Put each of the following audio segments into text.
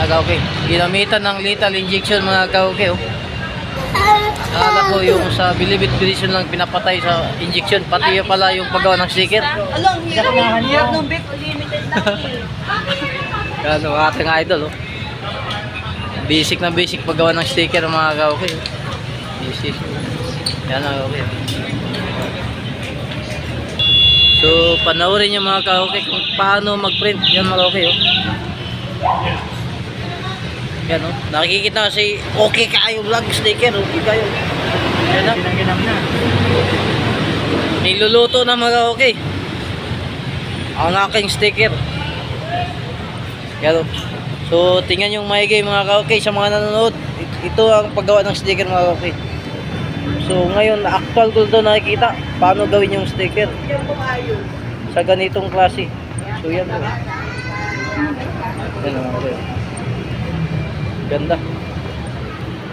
mga kauke. Ginamitan ng lethal injection mga kauke. Oh. Akala ko yung sa bilibid vision lang pinapatay sa injection. Pati yung pala yung paggawa ng sticker. Along, hirap ng bit. Limited lang eh. Yan ang ating idol. Oh. Basic na basic paggawa ng sticker mga kauke. Oh. Basic. Yan mga kauke. So, panoorin nyo mga kauke kung paano mag-print. Yan mga kauke. Oh. Yan o. Nakikita kasi okay kayo vlog sticker. Okay kayo. Yan na. Niluluto na mga kauke. Ang aking sticker. Yan o. So, tingnan yung maigay mga kauke sa mga nanonood. Ito ang paggawa ng sticker mga kauke. So ngayon actual ko ito nakikita paano gawin yung sticker sa ganitong klase. So yan po. Yan mga kauke. Ganda.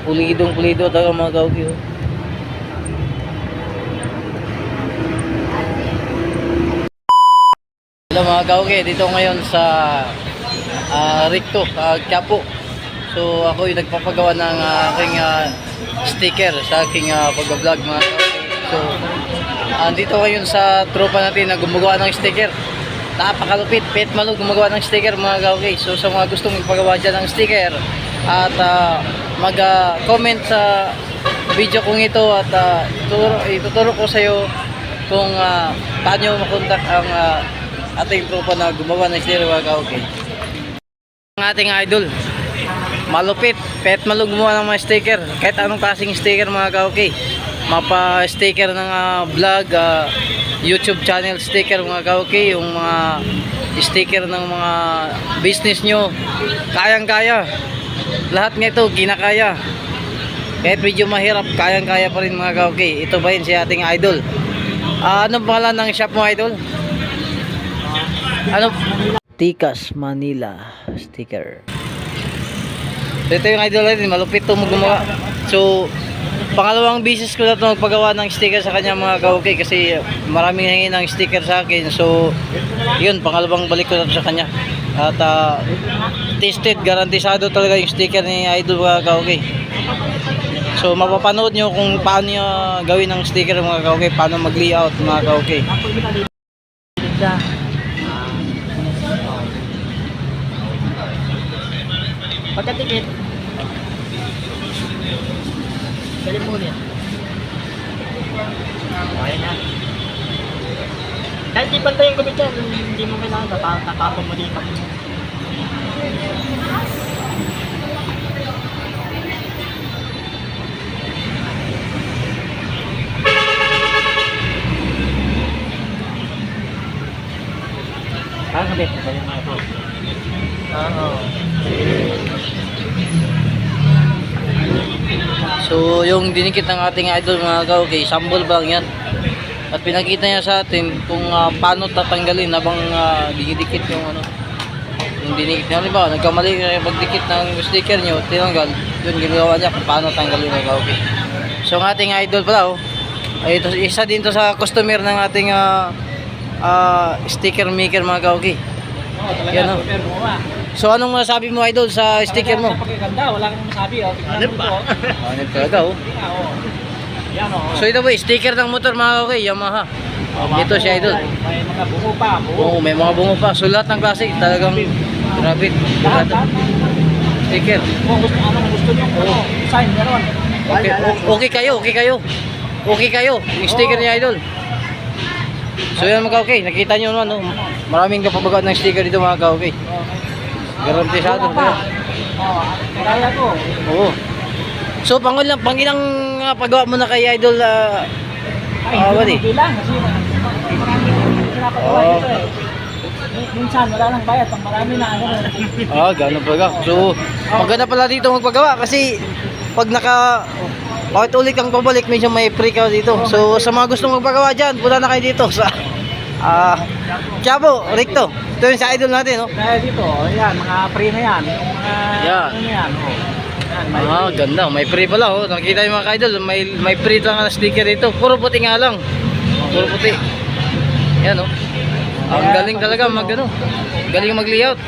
Pulidong-pulido talaga mga kauke. Hello mga kauke, dito ngayon sa Ricto, Quiapo. So ako yung nagpapagawa ng aking sticker sa aking pag-vlog mga kauke. So andito ngayon sa tropa natin na gumagawa ng sticker. Napakalupit, Pet Malug gumagawa ng sticker mga kauke. So sa mga gustong magpagawa dyan ng sticker at mag-comment sa video kong ito at ituturo ko sa iyo kung paano makontak ang ating tropa na gumawa ng sticker mga kauke. Ang ating idol malupit, Pet Malug gumawa ng mga sticker. Kahit anong klaseng sticker mga kauke. Mapa sticker ng vlog, YouTube channel sticker mga kauke. Yung mga sticker ng mga business nyo, kayang-kaya. Lahat ng ito kinakaya. Kahit medyo mahirap, kayang-kaya pa rin mga kauke. Ito ba yun si ating idol? Anong pangalan ng shop mo idol? Ano? Tikas Manila sticker. So ito yung idol natin, malupit ito gumawa. So pangalawang beses ko na ito magpagawa ng sticker sa kanya mga kauke kasi maraming hingin ng sticker sa akin. So yun, pangalawang balik ko na ito sa kanya. At tested, garantisado talaga yung sticker ni idol mga kauke. So mapapanood nyo kung paano nyo gawin ng sticker mga kauke, paano mag layout mga kauke. Pagkatikit. Galing mo niya. Okay na. Kahit di pantay yung gumit yan, hindi mo kailangan tatapon mo dito. Parang kabit. Galing mo ito. Oo. So yung dinikit ng ating idol mga kauke, sample ba lang yan. At pinakita niya sa atin kung paano tatanggalin habang dikit yung yung dinikit niya. Halimbawa, nagkamali kayo pagdikit ng sticker nyo, tinanggal, yun ginagawa niya kung paano tanggalin mga kauke. So ang ating idol pala ay ito, isa din to sa customer ng ating sticker maker mga kauke. Yan o. So anong masabi mo idol sa sticker mo? Pagkaganda, wala kang masabi oh. Tignan mo ito. Ano talaga oh. Yan oh. So ito ba sticker ng motor mga kauke, Yamaha. Ito si idol. May mga bungo pa. Oo, may mga bungo pa. So lahat ng klase talagang grabe. Lahat. Sticker. Kung anong gusto niyo, design meron. Okay kayo. Okay kayo. Yung sticker ni idol. So yan mga kauke, nakita nyo naman maraming kapabagawa ng sticker dito mga kauke. Garantisado talaga. Kaya ko. Oo. So pangilang paggawa mo na kay idol Hindi bilang kasi pinapagawa dito eh. Minsan wala nang bayad pag marami na ganun pala. So maganda pala dito magpagawa kasi pag bakit ulit kang pabalik, medyo may free ka dito. So sa mga gustong magpagawa dyan, punta na kayo dito sa Quiapo, Ricto. Ito yung sa idol natin, no? Kaya dito, yan, mga free na yan. Yan. Ano yan, Yan, ganda. May free pala, oh. Nakikita yung mga idol, may free lang na sticker dito. Puro puti nga lang. Puro puti. Yan, oh. Ang galing talaga galing mag-layout.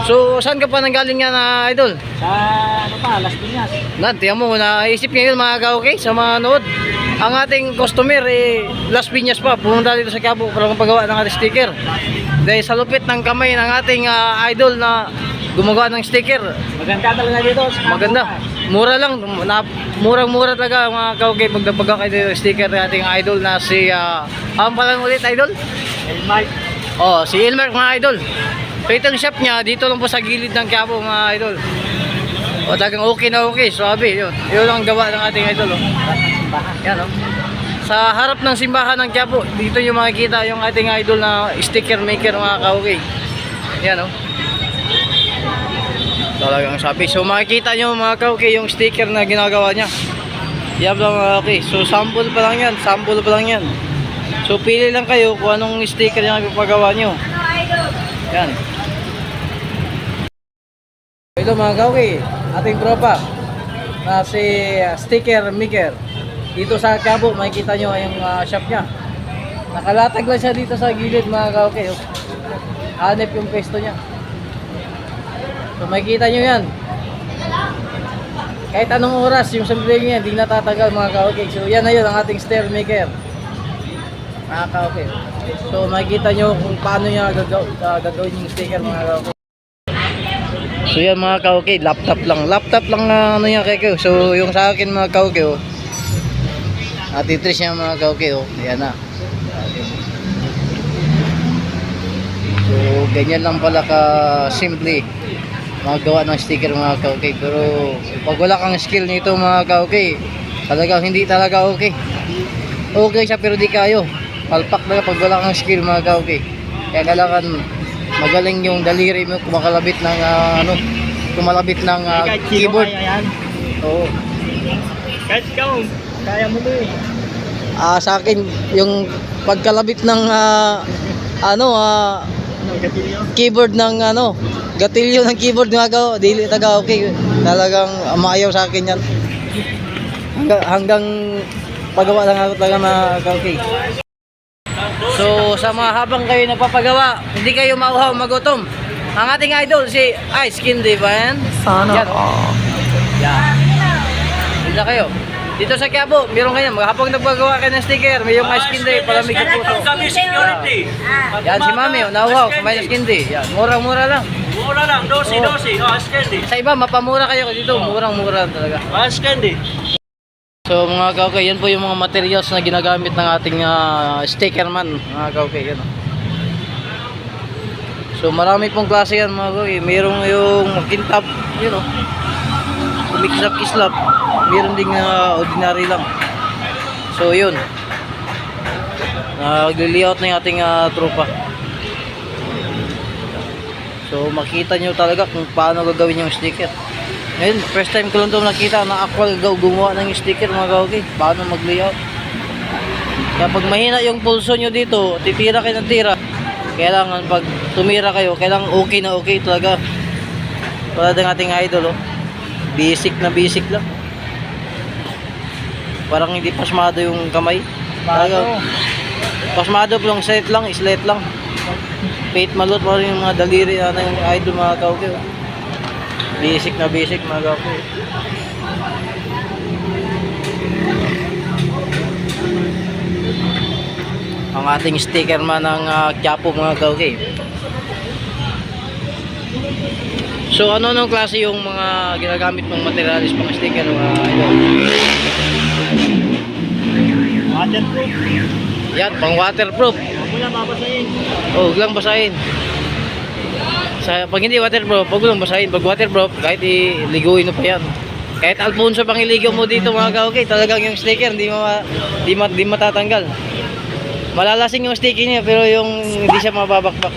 So, saan ka pa nanggaling yan na idol? Sa ano pa, Las Piñas. Tiyan mo, naisip ngayon mga ka-okay sa mga nood. Ang ating customer, Las Piñas pa, pumunta dito sa Quiapo para paggawa ng ating sticker. Dahil sa lupit ng kamay ng ating idol na gumagawa ng sticker. Maganda talaga dito. Maganda. Mura lang, murang-mura talaga mga ka-okay pagpagawa kayo dito ng sticker ng ating idol na si, ang palang ulit idol? Elmite. Oh, si Elmer mga idol. So itong shop niya dito lang po sa gilid ng Quiapo mga idol. O talagang okay na okay, swabe yun. Yun ang gawa ng ating idol. Oh. Yan oh. Sa harap ng simbahan ng Quiapo, dito yung makikita yung ating idol na sticker maker mga ka-okay. Yan oh. Talagang sabi. So makikita nyo mga ka-okay yung sticker na ginagawa niya. Yan lang mga okay. So sample pa lang yan, sample pa lang yan. So pili lang kayo kung anong sticker yung ipapagawa nyo. Yan. Ito mga ka-okay, ating tropa na si sticker maker. Dito sa Quiapo, makikita nyo yung shop niya. Nakalatag lang siya dito sa gilid mga ka-okay. Oh. Hanep yung pwesto niya. So makikita nyo yan. Kahit anong oras yung sampling niya, hindi natatagal mga ka-okay. So yan na yun ang ating sticker maker. Mga ka-okay. So makikita nyo kung paano niya gagawin yung sticker mga ka-okay. So yan mga ka-okay, laptop lang ano niya kay. So yung sa akin mga ka-okay oh. Atitris niya mga ka-okay oh. Ayan na. So ganyan lang pala ka simple magawa ng sticker mga ka-okay. Pero pag wala kang skill nito mga ka-okay, talagang hindi talaga okay. Okay siya pero di kayo. Palpak na pag wala kang skill mga ka-okay. Kaya kailangan magaling yung daliri mo kumakalabit ng kumalabit ng keyboard. Oo. Kahit ikaw, kaya mo to eh. Sa akin yung pagkalabit ng keyboard ng gatilyo ng keyboard mga dili taga okay. Talagang maayaw sa akin yan. Hanggang pagawa lang ako talaga mga okay. So sa mga habang kayo napapagawa, hindi kayo mauhaw magutom. Ang ating idol si Ice Candy ba yan? Sana. Yan, oh. Yan. Hindi kayo. Dito sa Quiapo, meron ganyan. Habang nagpagawa kayo ng sticker, may yung Ice Candy, palamig sa puso. Yan si Mami, nauhaw, may Ice Candy. Yan, murang-mura lang. Mura lang, dosi. Oh, Ice Candy. Sa iba, mapamura kayo dito. Murang-mura talaga. Ice Candy. So mga kaukay, yan po yung mga materials na ginagamit ng ating sticker man, mga kaukay, yan. So marami pong klase yan mga kaukay. Mayroong yung kintab, yun o. Kumikisap-kislap. Mayroon ding ordinary lang. So yun. Nag-layout na yung ating tropa. So makita nyo talaga kung paano gagawin yung sticker. Ngayon, first time ko lang ito nakita na actual gumawa ng sticker mga kaukay. Paano mag-layout. Kaya pag mahina yung pulso nyo dito, titira kayo ng tira. Kailangan pag tumira kayo, kailangan okay na okay talaga. Wala ng ating idol oh. Basic na basic lang. Parang hindi pasmado yung kamay. Talaga, pasmado lang, slate lang. Pait malot pa rin yung mga daliri na yung idol mga kaukay oh. Basic na basic mga kaukay. Ang ating sticker man ng Quiapo mga kaukay. So ano nung klase yung mga ginagamit ng materialis pang sticker mga idol? Waterproof. Yan, pang waterproof. Huwag lang babasahin. Oh, huwag lang basahin. Pag hindi waterproof, pag lang basahin. Pag waterproof, kahit iliguin mo pa yan. Kahit Alfonso pang iligaw mo dito mga kaukay, talagang yung sticker di matatanggal. Malalasing yung sticker niya pero yung hindi siya mababakbak.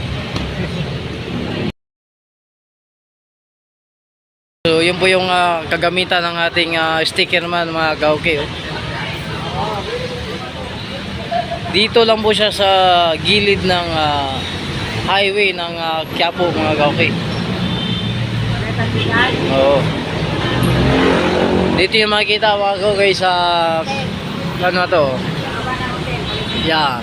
So yun po yung kagamitan ng ating sticker man mga kaukay. Oh. Dito lang po siya sa gilid ng highway ng Quiapo mga kaukay. Oo. Dito yung makikita mga kaukay sa ano to. Yan.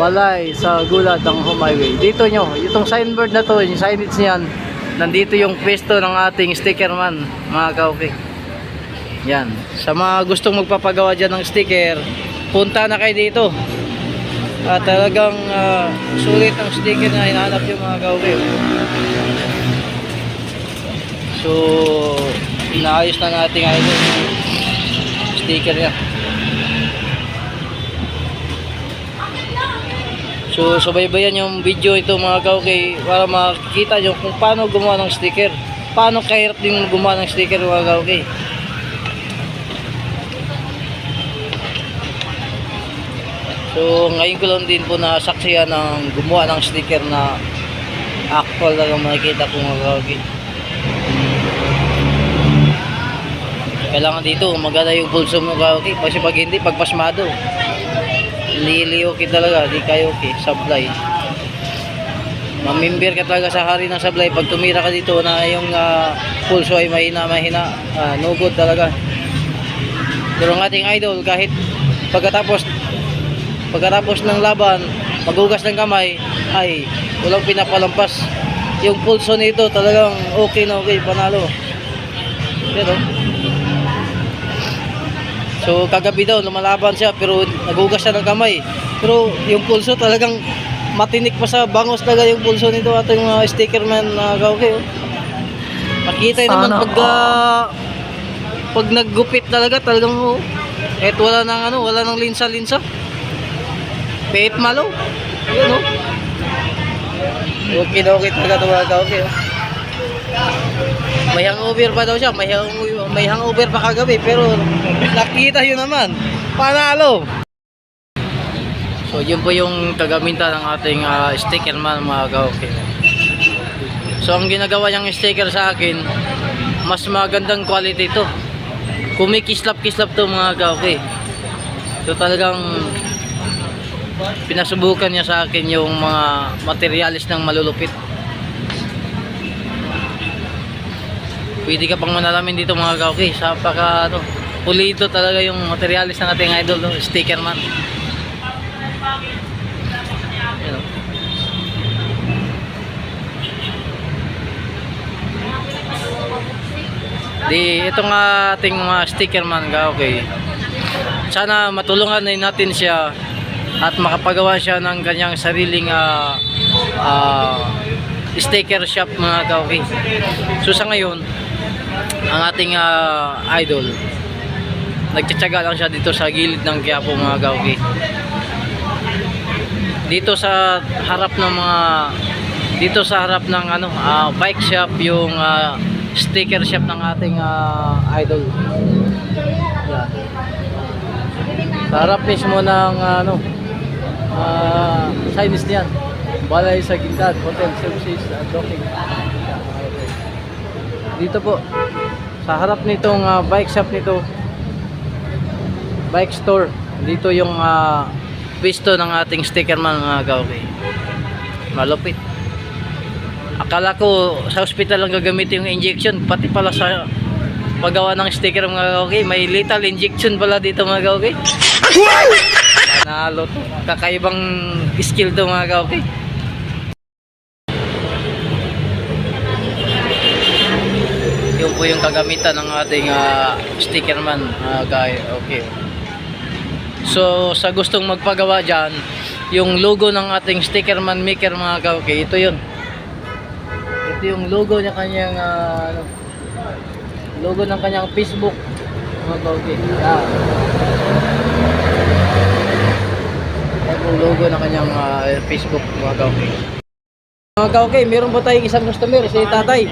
Balay sa Gulad ng Home Highway. Dito nyo, itong signboard na to, yung signage niyan, nandito yung pwesto ng ating sticker man, mga ka-okay. Yan, sa mga gustong magpapagawa dyan ng sticker, punta na kayo dito. At talagang sulit ang sticker na hinahanap yung mga ka-okay. So, inaayos na natin ngayon yung sticker niya. So, subaybayan yung video ito mga ka-okay para makikita nyo kung paano gumawa ng sticker. Paano kahirap din gumawa ng sticker mga ka-okay. So, ngayon ko lang din po nasaksihan ng gumawa ng sticker na actual na makikita ko mga ka-okay. Kailangan dito maganda yung pulso mo ka-okay. Kasi pag hindi, pagpasmado, lili-okay talaga, di kayo okay, sablay. Mamimber ka talaga sa hari ng sablay. Pag tumira ka dito na yung pulso ay mahina, no good talaga. Pero ang ating idol, kahit pagkatapos ng laban, maghugas ng kamay, ay walang pinapalampas. Yung pulso nito talagang okay na okay, panalo. Pero so kagabi daw lumalaban siya pero naghugas siya ng kamay. Pero yung pulso talagang matinik pa sa bangos talaga yung pulso nito ating sticker man na okay. Oh. Makita naman pag naggupit talagang oh, kahit wala nang linsa-linsa. Pait malo. Ayun oh. Okay talaga ito mga okay. Oh. May hangover pa daw siya, may hangover pa kagabi pero nakita yun naman, panalo. So yun po yung kagamitan ng ating sticker man mga ka-okay. So ang ginagawa niyang sticker sa akin, mas magandang quality to. Kumikislap-kislap to mga ka-okay. So talagang pinasubukan niya sa akin yung mga materialis ng malulupit. Pwede ka pang manalamin dito mga ka-okay. Sapaka pulido talaga yung materialis ng ating idol, sticker man. Ayan, di itong ating mga sticker man ka-okay. Sana matulungan din natin siya at makapagawa siya ng kanyang sariling sticker shop mga ka-okay. So sa ngayon, ang ating idol nagtsatsaga lang siya dito sa gilid ng Quiapo mga ka-okay. Dito sa harap ng bike shop yung sticker shop ng ating idol. Yan. Sa harap mismo ng signage niyan, Balay sa Gintad Hotel Services and Docking. Dito po sa harap nitong bike shop nito, bike store, dito yung pwesto ng ating sticker man mga ka-okay. Malupit. Akala ko sa hospital lang gagamitin yung injection, pati pala sa paggawa ng sticker mga ka-okay, may lethal injection pala dito mga ka-okay. Panalo to, kakaibang skill to mga ka-okay. Yun po yung kagamitan ng ating sticker man okay. So sa gustong magpagawa dyan, yung logo ng ating sticker man maker mga ka-okay, ito yun. Ito yung logo niya, kanyang logo ng kanyang Facebook mga ka-okay. Yan. Yan yung logo ng kanyang Facebook mga ka-okay. Mga ka-okay, meron ba tayong isang customer, si Tatay?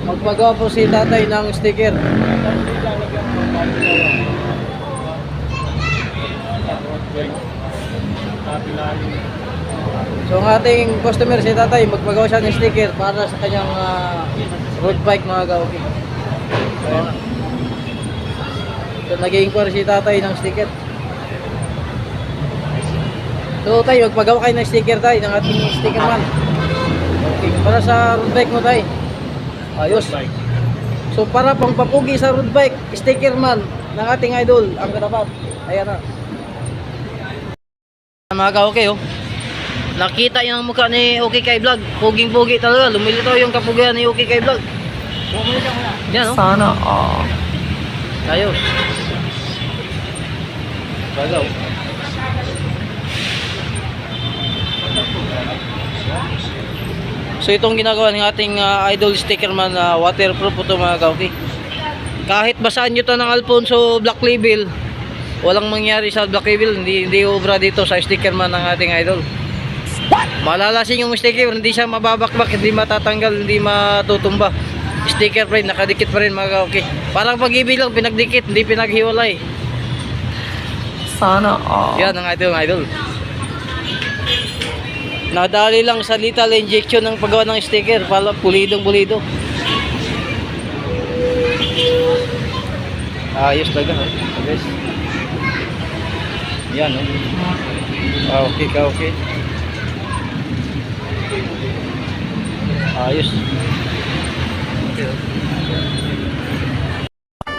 Magpagawa po si Tatay ng sticker. So ang ating customer si Tatay, magpagawa siya ng sticker para sa kanyang road bike mga ka-okay. So nag-i-inquire si Tatay ng sticker. So tayo, magpagawa kayo ng sticker tayo, ng ating sticker man. Okay, para sa road bike mo tayo. Ayos. So para pang papugi sa road bike, sticker man ng ating idol, ang karapat. Ayan na. Mga ka-okay, oh. Nakita yung mukha ni Okay Kay Vlog. Puging-pugi talaga. Lumilitaw yung kapugian ni Okay Kay Vlog. Yan, oh. Sana all. Ayos. Bagaw. So itong ginagawa ng ating idol sticker man, waterproof po ito mga ka-okay. Kahit basaan nyo ito ng Alfonso Black Label, walang mangyari sa Black Label, hindi obra dito sa sticker man ng ating idol. Malalasin yung sticker, hindi siya mababakbak, hindi matatanggal, hindi matutumba. Sticker pa rin, nakadikit pa rin mga ka-okay. Parang pag-ibig lang, pinagdikit, hindi pinaghiwalay. Sana all. Yan ang ating idol. Nadali lang sa lethal injection ng paggawa ng sticker, pala pulidong pulido. Ayos talaga, guys. Yan, oh. Okay ka, okay. Ayos.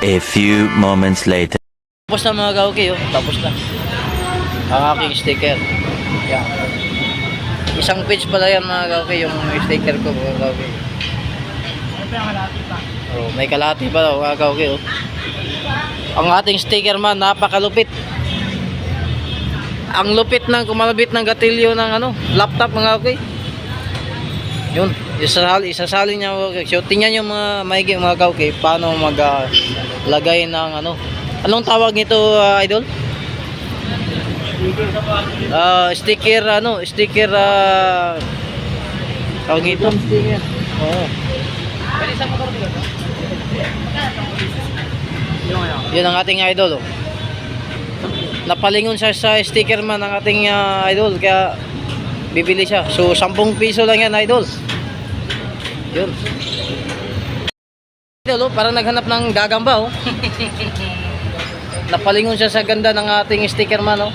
A few moments later. Tapos na mga ka-okay, oh. Tapos na ang aking sticker. Yan. Isang page pala yan mga ka-okay, yung sticker ko mga ka-okay. Oh, may kalahati pa daw mga ka-okay, oh. Ang ating sticker man, napakalupit. Ang lupit ng kumalabit ng gatilyo ng laptop mga ka-okay. Yun, isasali niya mga ka-okay. So tingnan yung mga maigi mga ka-okay, paano maglagay ng anong tawag nito, idol? Sticker sticker tawag nito. Oo. Pwede sa motor dito. Yun ang ating idol, oh. Napalingon siya sa sticker man ng ating idol, kaya bibili siya. So 10 piso lang yan idol. Yun. Idol, oh, parang naghanap ng gagamba, oh. Napalingon siya sa ganda ng ating sticker man, oh.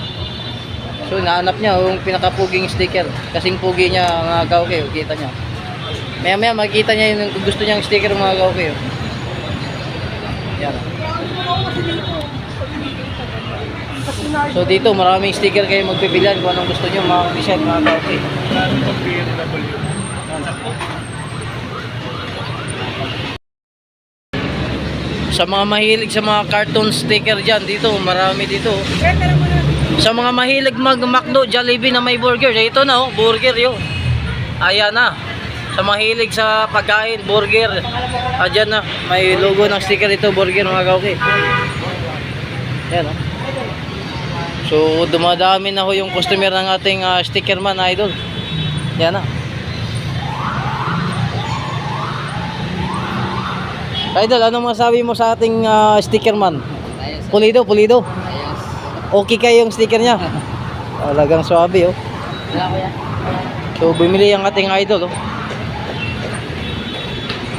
So nahanap niya yung pinakapuging sticker. Kasing pugi niya mga ka-okay, oh. Kita niya. Maya maya makikita niya yung gusto niyang sticker mga ka-okay, oh. Yan. So dito maraming sticker kayo magpipilian kung anong gusto niyo mga design mga ka-okay. Sa mga mahilig sa mga cartoon sticker dyan, dito marami dito. Sa mga mahilig mag-McDo, Jollibee na may burger, ito na, oh, burger yun. Ayan na. Sa mahilig sa pagkain, burger, dyan na, may logo ng sticker ito, burger mga ka-okay. Yan, oh. So dumadami na ho yung customer ng ating sticker man idol. Yan na. Idol, anong masabi mo sa ating sticker man? Pulido, pulido. Okay kayo yung sticker niya. Talagang swabe, oh. So bumili ang ating idol, oh.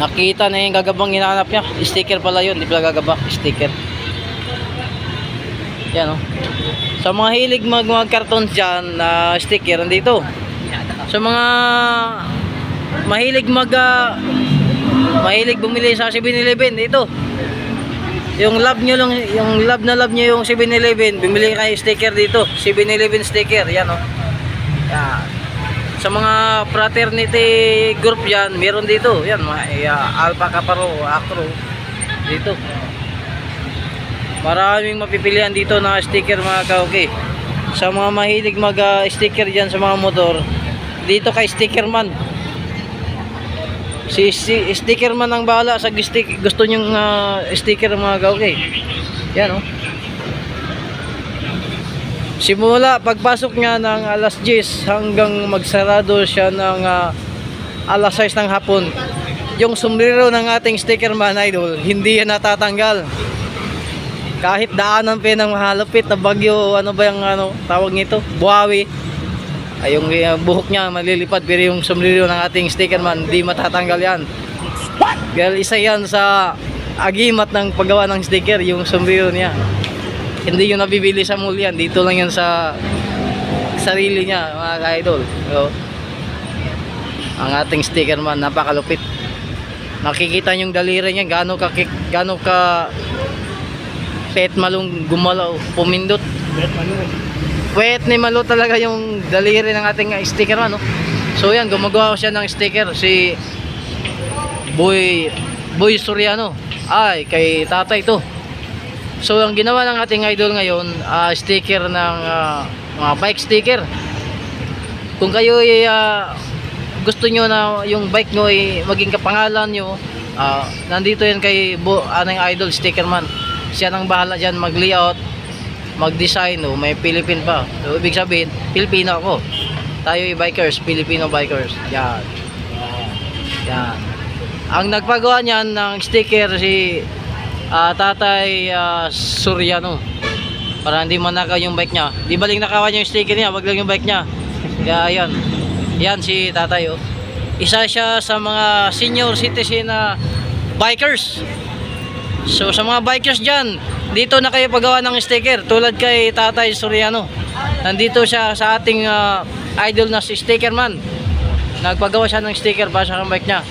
Nakita na yung gagabang hinahanap niya. Sticker pala yun, di pala gagaba, sticker. Yan, oh. Sa mga hilig mag-cartons dyan, sticker nandito. Sa mga mahilig mahilig bumili sa 7-Eleven, dito. Yung love nyo lang, yung love na love nyo yung 7-Eleven, bumili kayo sticker dito. 7-Eleven sticker, yan, oh. Yan. Sa mga fraternity group yan, meron dito. Yan, Alpha Kaparo, Acro, dito. Maraming mapipilian dito na sticker mga ka-okay. Sa mga mahilig mag-sticker dyan sa mga motor, dito kay sticker man. Si sticker man ang bahala sa gusto nyong sticker mga ka-okay. Yan, oh. Simula pagpasok niya ng alas 10 hanggang magsarado siya ng alas 6 ng hapon. Yung sombrero ng ating sticker man idol, hindi yan natatanggal. Kahit daanan pa ng mahalapit na bagyo, ano ba yung tawag nito? Buhawi. Ay yung buhok niya malilipad, pero yung sombrero ng ating sticker man, di matatanggal yan. Dahil isa yan sa agimat ng paggawa ng sticker, yung sombrero niya. Hindi yun nabibili sa mall yan, dito lang yan sa sarili niya mga ka-idol. So, ang ating sticker man, napakalupit. Nakikita yung daliri niya, gaano ka pet malong gumalaw, pumindot. Puwet ni Malo talaga yung daliri ng ating sticker man, no? So yan, gumagawa siya ng sticker si Boy Soriano. Ay, kay tatay to. So ang ginawa ng ating idol ngayon, sticker ng mga bike sticker. Kung kayo ay gusto nyo na yung bike nyo ay maging kapangalan nyo, nandito yan kay anong idol sticker man. Siya nang bahala dyan mag-layout, mag-design, may Philippine pa. So ibig sabihin, Pilipino ako. Tayo ay bikers, Filipino bikers. Yan. Yan. Ang nagpagawa niyan ng sticker si Tatay Soriano. Para hindi manakaw yung bike niya. Di baling nakawan niya yung sticker niya, wag lang yung bike niya. Kaya yan. Yan si Tatay, oh. Isa siya sa mga senior citizen na bikers. So sa mga bikers dyan, dito na kayo paggawa ng sticker tulad kay Tatay Soriano. Nandito siya sa ating idol na si Sticker Man. Nagpagawa siya ng sticker para sa bike niya.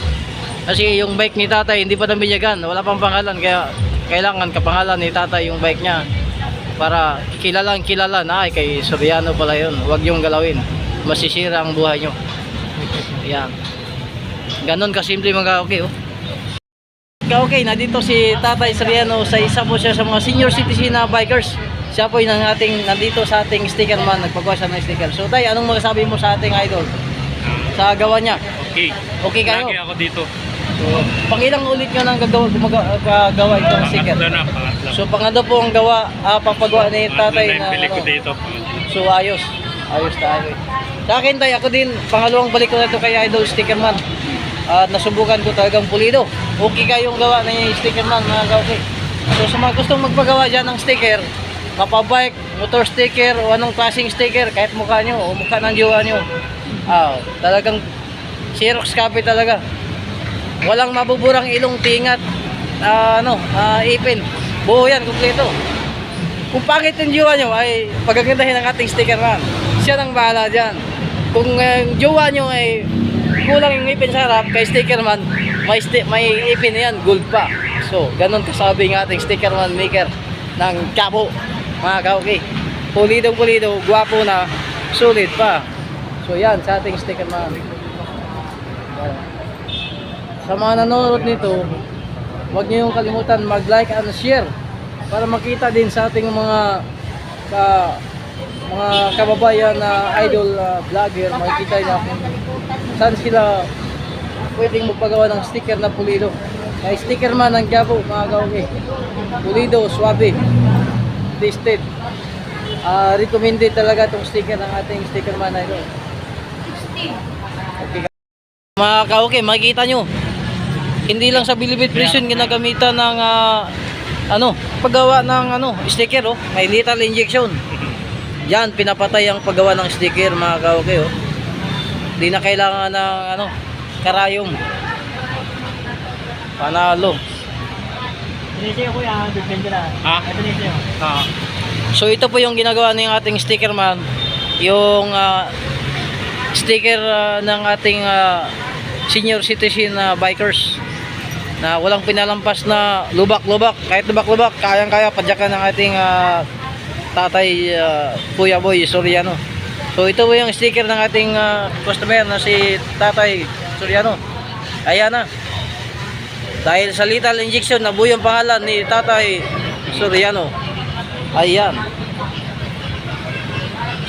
Kasi yung bike ni Tatay hindi pa nabinyagan, wala pang pangalan, kaya kailangan kapangalan ni Tatay yung bike niya para kilala na ay kay Soriano pala yun. Huwag yung galawin, masisira ang buhay nyo. Yan. Ganon kasimple mga okay, oh. Okay, nandito si Tatay Soriano, sa isa po siya sa mga senior citizen na bikers. Siya po yung nandito sa ating sticker man, nagpagawa siya ng sticker. So Tay, anong masasabi mo sa ating idol sa gawa niya? Okay. Okay kayo? Lagi ako dito. So, pangilang ulit nyo nang gagawa itong sticker? Pangatlo. So pangatlo po ang gawa, papagawa ni Tatay na Bili ko ano. dito. So ayos tayo. Sa akin Tay, ako din, pangalawang balik ko na ito kay idol sticker man. At nasubukan ko talagang pulido. Okay kayong gawa na yung sticker man, mga ka-okay. So sa mga gustong magpagawa dyan ng sticker, mapabike, motor sticker o anong klaseng sticker, kahit mukha nyo o mukha ng jowa nyo, talagang Xerox copy talaga. Walang mabuburang ilong, tingat, ipin, buo yan, kumpleto. Kung pangit yung jowa nyo ay pagagandahin ng ating sticker man, siya nang bahala dyan. Kung jowa nyo ay kulang yung ipin sa harap, kay sticker man may ipin na yan, gold pa. So ganun kasabi ng ating sticker man maker ng Quiapo, mga ka-okay. Pulido, gwapo na, sulit pa. So yan sa ating sticker man. Yan. Sa mga nanonood nito, huwag niyo yung kalimutan mag-like and share para makita din sa ating mga kababayan na idol vlogger, makikita niya kung saan sila pwedeng magpagawa ng sticker na pulido. Kaya sticker man ng Quiapo, mga ka-okay. Pulido, swabe, tested. Recommended talaga itong sticker ng ating sticker man na ito. Okay. Mga ka-okay, makikita nyo, hindi lang sa Bilibid Prison ginagamitan ng paggawa ng sticker, oh. May lethal injection. Yan, pinapatay ang paggawa ng sticker, mga ka-okay, oh. Hindi na kailangan ng karayom. Panalo. Pinisi ko kuya, depende na. Ha? Pinisi ko. So ito po yung ginagawa ng ating sticker man, yung sticker ng ating senior citizen bikers na walang pinalampas na lubak-lubak. Kahit lubak-lubak, kayang-kaya padyakan ng ating Tatay Kuya Boy Soriano. So ito po yung sticker ng ating customer na si Tatay Soriano. Ayan na. Dahil sa lethal injection, nabuo yung pangalan ni Tatay Soriano. Ayan.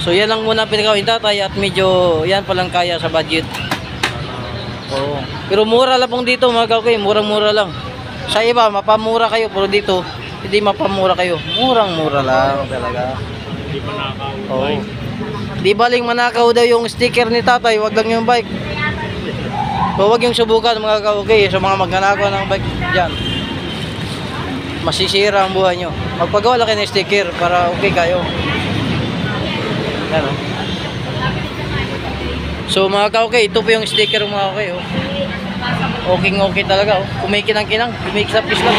So yan lang muna pinagawin Tatay at medyo yan palang kaya sa budget. Oo. Pero mura lang pong dito, mga ka-okay, murang-mura lang. Sa iba mapamura kayo, pero dito hindi mapamura kayo. Murang-mura lang talaga. Hindi pa nakakaw. Oo. Di baling manakaw daw yung sticker ni Tatay, wag lang yung bike. So wag yung subukan, mga ka-okay, sa mga magnanakaw ng bike dyan. Masisira ang buhay nyo. Magpagawa lang kayo ng sticker para okay kayo. Yan, oh. So mga ka-okay, ito po yung sticker, mga ka-okay, oh. Okay talaga, oh. Kumikinang-kinang, kumikisap-kis lang.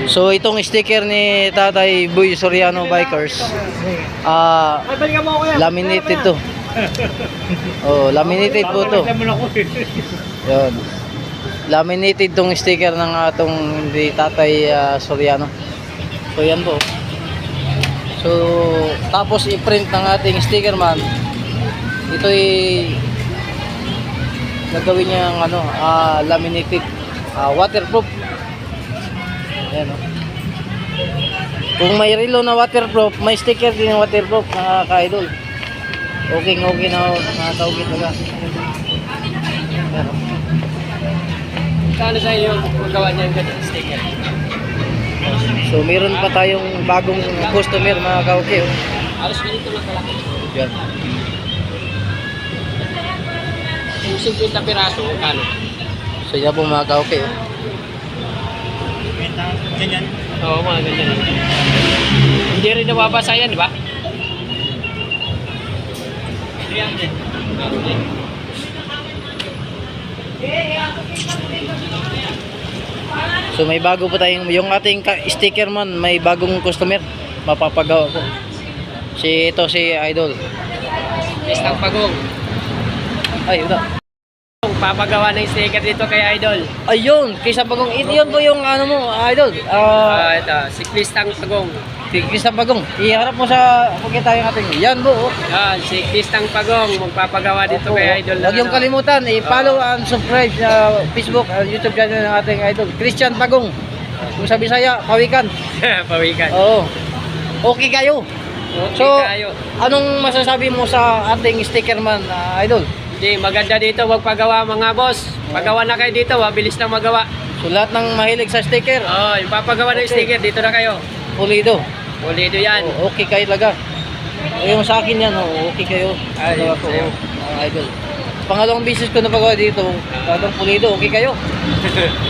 So itong sticker ni Tatay Boy Soriano Bikers, Ay, balikan mo ako kuya. laminated to. Oh, laminated po to. Pakita mo na ko. Yan. Laminated tong sticker ng atong di Tatay Soriano. So yan po. So tapos i-print ng ating sticker man. Ito ay gagawin niya ng laminated, waterproof. Ayan, oh. Kung may relo na waterproof, may sticker din na waterproof, mga ka-idol. Okay na mga kaugit talaga. Ayan, oh. Kano sa iyo magawa niya yung ganyan sticker? So meron pa tayong bagong customer, mga ka-okay, oh. Alas ganito lang kalaki. Yan. Yung 50 piraso, kano? So yan po, mga ka-okay, oh. Ganyan. Oo, mga ganyan. Hindi rin nababasa yan, di ba? 300. So may bago pa tayong, yung ating sticker man, may bagong customer, mapapagawa po. Si Idol. Istang pagong. Ay, wala. Papagawa ng sticker dito kay Idol. Ayun, kaysa Bagong. Yun po yung ano mo, Idol. Ito, si Kristang Pagong. Kaysa Bagong. Iharap mo sa pagkita yung ating. Yan po. Oh. Yan, si Kristang Pagong magpapagawa dito Opo, kay Idol. Huwag yung kalimutan, i-follow and subscribe sa Facebook, YouTube channel ng ating Idol. Christian Bagong. Kung sa Bisaya, Pawikan. Pawikan. Oo. Okay kayo. Okay So, kayo. anong masasabi mo sa ating sticker man, Idol? Hindi, maganda dito, wag pagawa mga boss. Pagawa na kayo dito, mabilis na magawa. So lahat ng mahilig sa sticker, Oh, yung papagawa ng Okay. sticker, dito na kayo. pulido. Pulido yan. Okay kayo talaga. Yung sa akin yan, okay kayo. Ay, Ano ako, sa'yo. Idol. Pangalawang business ko na pagawa dito, tatang pulido, okay kayo.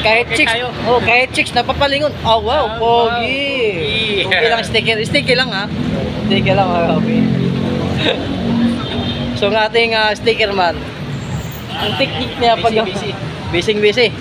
Kahit Okay chicks, kayo. kahit chicks, napapalingon. Oh, wow, Oh, pogi. wow. Okay lang sticker lang ha. Sticker lang ha, okay. So ang ating sticker man, ang technique niya pag Busy.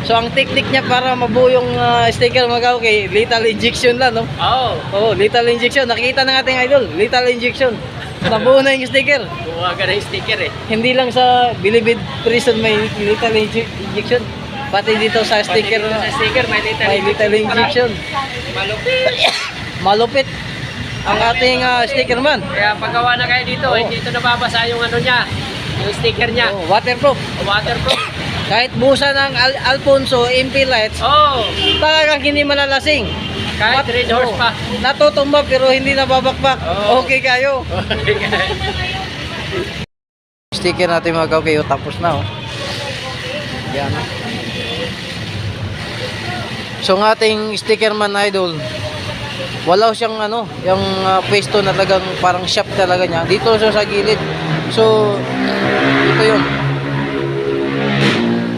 So ang technique niya para mabuo yung sticker mga okay, lethal injection lang, no? Oo. Oh, lethal injection. Nakikita ng ating idol, lethal injection. Nabuo na yung sticker. Buwa ka ng sticker eh. Hindi lang sa Bilibid prison may lethal injection. Pati dito sa sticker, Pati dito sa sticker, may lethal injection. Malupit. Malupit ang ating sticker man. Kaya paggawa na kayo dito, Oo. hindi ito nababasa yung ano niya, yung sticker niya. Oh, waterproof. Waterproof. Kahit busa ng Alfonso MP lights, Oh, talagang hindi malalasing. kahit red horse pa. Natutumba pero hindi nababakbak. Oo. Okay kayo. Sticker natin mga kaukayo, tapos na, oh. Yan. So ng ating sticker man, Idol, wala siyang yung pwesto na talagang parang shop talaga niya. Dito siya sa gilid. So ito yun.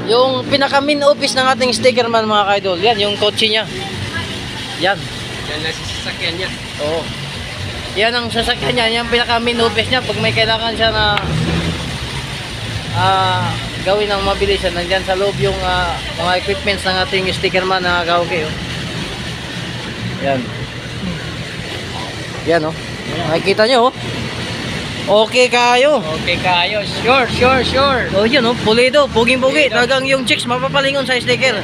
Yung pinaka main office ng ating sticker man, mga ka-idol, yan yung kotse niya. Yan. Yan na si sasakyan niya. Oo. Yan ang sasakyan niya, yan ang pinaka main office niya. Pag may kailangan siya na gawin ng mabilisan, nandyan sa loob yung mga equipments ng ating sticker man na kauke. Oh. Yan. Yan, oh. Makikita nyo, oh. Okay kayo. Okay kayo. Sure. Oh, yun, oh. Pulido, puging-pugi. Talagang yung chicks mapapalingon sa sticker.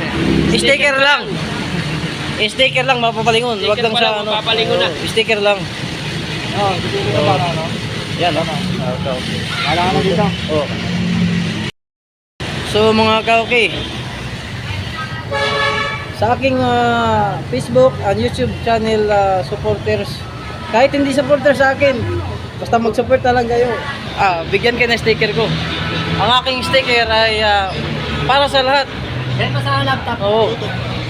Sticker lang. Sticker lang mapapalingon. Wag lang Sticker pa sa lang, mapapalingon na. Sticker lang. Oh, hindi ko para no. Yan, oh. Wala ka na dito. Oh. So mga ka-okay, sa aking Facebook and YouTube channel supporters, kahit hindi supporters sa akin, basta mag-support na lang kayo, bigyan kayo ng sticker ko. Ang aking sticker ay para sa lahat. Yan pa sa laptop. Oo.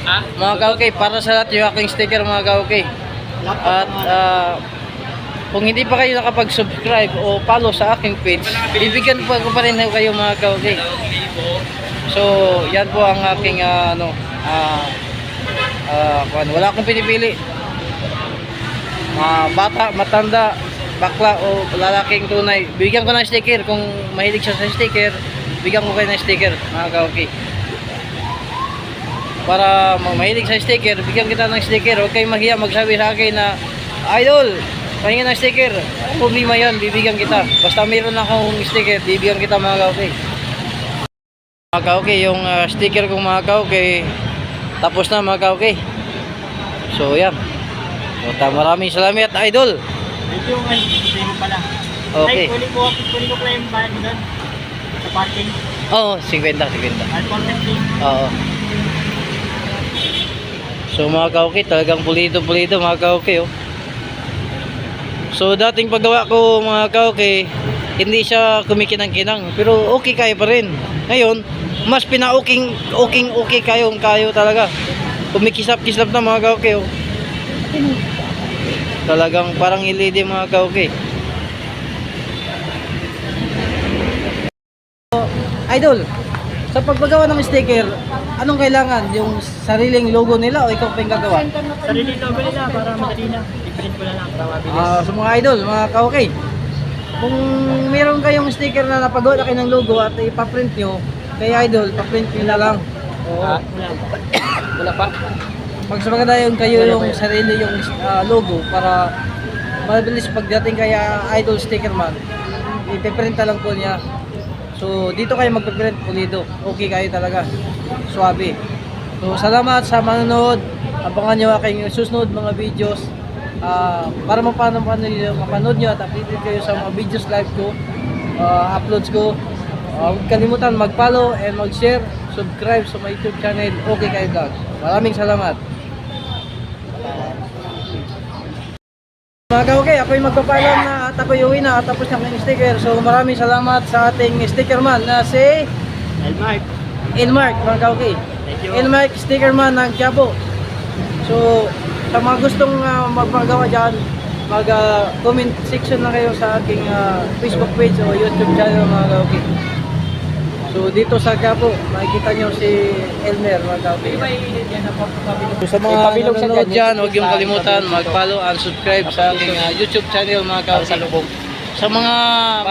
Ha? Mga ka-okay, para sa lahat yung aking sticker, mga ka-okay. At kung hindi pa kayo nakapag-subscribe o follow sa aking page, bibigyan ko pa rin kayo, mga ka-okay. So, yan po ang aking wala akong pinipili. Bata, matanda, bakla o lalaking tunay, bigyan ko ng sticker. Kung mahilig siya sa sticker, bigyan ko kayo ng sticker, mga ka-okay. Para mahilig sa sticker, bigyan kita ng sticker. Huwag kayong mahiya magsabi sa akin na, Idol, pahinga ng sticker. Problema yan, bibigyan kita. Basta meron akong sticker, bibigyan kita, mga ka-okay. Mga kauke, yung sticker kong mga kauke, tapos na mga kauke. So yan. So, maraming salamat idol. Ito yung ano pala. Okay. Ay, kunin ko pala yung bayan mo doon. Sa parking. Oo, 50. At 450. Oo. So mga kauke, talagang pulido mga kauke oh. So dating paggawa ko mga kauke, hindi siya kumikinang-kinang, pero okay kayo pa rin. Ngayon, mas okay kayo talaga. Kumikisap-kisap na mga kauke oh. Talagang parang LED mga kauke. Idol, sa pagpagawa ng sticker, anong kailangan? Yung sariling logo nila o ikaw pa yung gagawa? Sarili logo nila para madali na. I-print ko na lang para mabilis. So mga idol, mga ka-okay, kung meron kayong sticker na napagawa na kayo ng logo at ipaprint nyo, kay idol, paprint nyo na lang. Wala. Wala pa. Magsapagadayon kayo yung sarili yung logo para mabilis pagdating kay idol sticker man, ipiprint na lang po niya. So dito kayo magpiprint pulido, okay kayo talaga, swabe. So salamat sa manonood, abangan nyo aking susunod mga videos para mapanood nyo at updated kayo sa mga videos live ko, uploads ko. Huwag kalimutan mag-follow and mag-share, subscribe sa my YouTube channel, Okay Kayo Vlog. Maraming salamat. Mga ka-okay, ako'y magpapaalam na at ako'y uwi na at tapos na aking sticker. So maraming salamat sa ating stickerman na si Elmark, mga ka-okay. Thank you. Elmark, stickerman ng Quiapo. So sa mga gustong magpagawa dyan, mag-comment section na kayo sa aking Facebook page o YouTube channel mga ka-okay. So dito sa Quiapo, makikita nyo si Elmer mga ka-okay. So sa mga nanonood dyan, huwag yung kalimutan mag-follow and subscribe sa aking YouTube channel mga ka-okay. Sa mga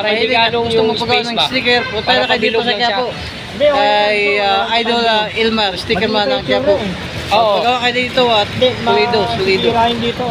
mahilig at gustong magpagawa ng sticker, punta na kayo dito sa Quiapo. Kay Idol Elmar, stickerman ng Quiapo. Pagpagawa kayo dito at solido. Tirahin dito.